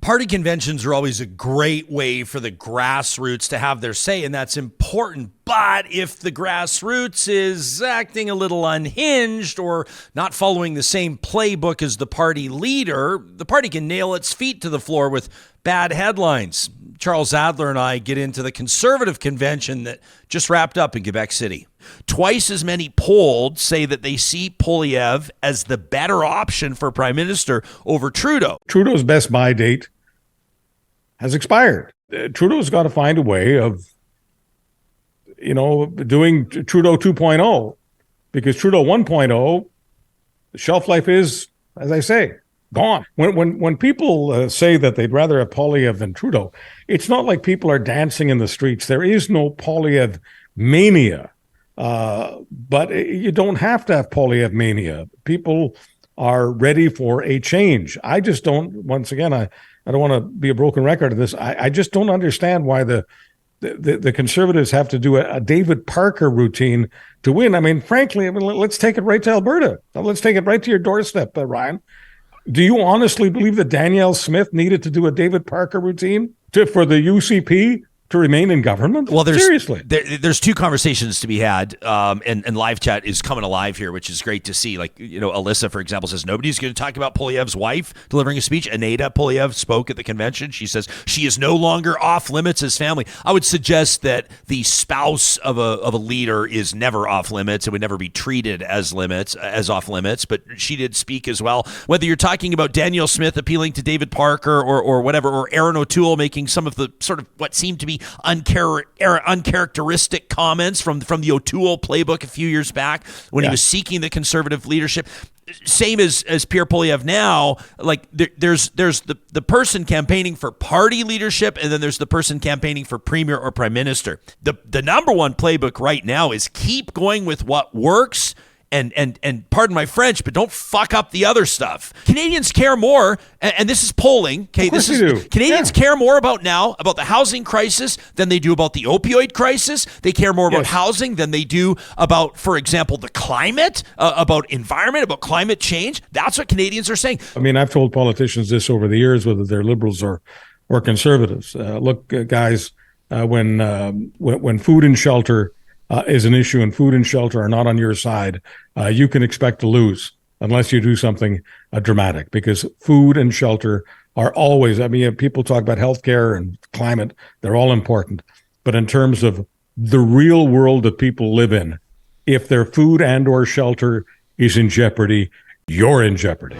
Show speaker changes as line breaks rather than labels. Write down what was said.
Party conventions are always a great way for the grassroots to have their say, and that's important. But if the grassroots is acting a little unhinged or not following the same playbook as the party leader, the party can nail its feet to the floor with bad headlines. Charles Adler and I get into the Conservative convention that just wrapped up in Quebec City. Twice as many polled say that they see Poilievre as the better option for Prime Minister over Trudeau.
Trudeau's best buy date has expired. Trudeau's got to find a way of, doing Trudeau 2.0, because Trudeau 1.0, the shelf life is, as I say, gone. When people say that they'd rather have Poilievre than Trudeau, it's not like people are dancing in the streets. There is no Poilievre mania, but you don't have to have Poilievre mania. People are ready for a change. I just don't. Once again, I don't want to be a broken record of this. I just don't understand why the Conservatives have to do a David Parker routine to win. I mean, frankly, let's take it right to Alberta. Let's take it right to your doorstep, Ryan. Do you honestly believe that Danielle Smith needed to do a David Parker routine for the UCP to remain in government?
Well,
seriously,
there's two conversations to be had, and live chat is coming alive here, which is great to see. Like, Alyssa, for example, says nobody's going to talk about Poilievre's wife delivering a speech. Aneta Poilievre spoke at the convention. She says she is no longer off limits as family. I would suggest that the spouse of a leader is never off limits and would never be treated as off limits. But she did speak as well. Whether you're talking about Danielle Smith appealing to David Parker or whatever, or Aaron O'Toole making some of the sort of what seemed to be uncharacteristic comments from the O'Toole playbook a few years back when he was seeking the Conservative leadership. Same as Pierre Poilievre now. Like there's the person campaigning for party leadership, and then there's the person campaigning for premier or prime minister. The number one playbook right now is keep going with what works. And pardon my French, but don't fuck up the other stuff. Canadians care more, and this is polling. Okay, Canadians care more about the housing crisis than they do about the opioid crisis. They care more about housing than they do about, for example, the climate, about environment, about climate change. That's what Canadians are saying.
I mean, I've told politicians this over the years, whether they're liberals or conservatives. Look, guys, when food and shelter is an issue and food and shelter are not on your side, you can expect to lose unless you do something dramatic, because food and shelter are always, people talk about healthcare and climate, they're all important. But in terms of the real world that people live in, if their food and or shelter is in jeopardy, you're in jeopardy.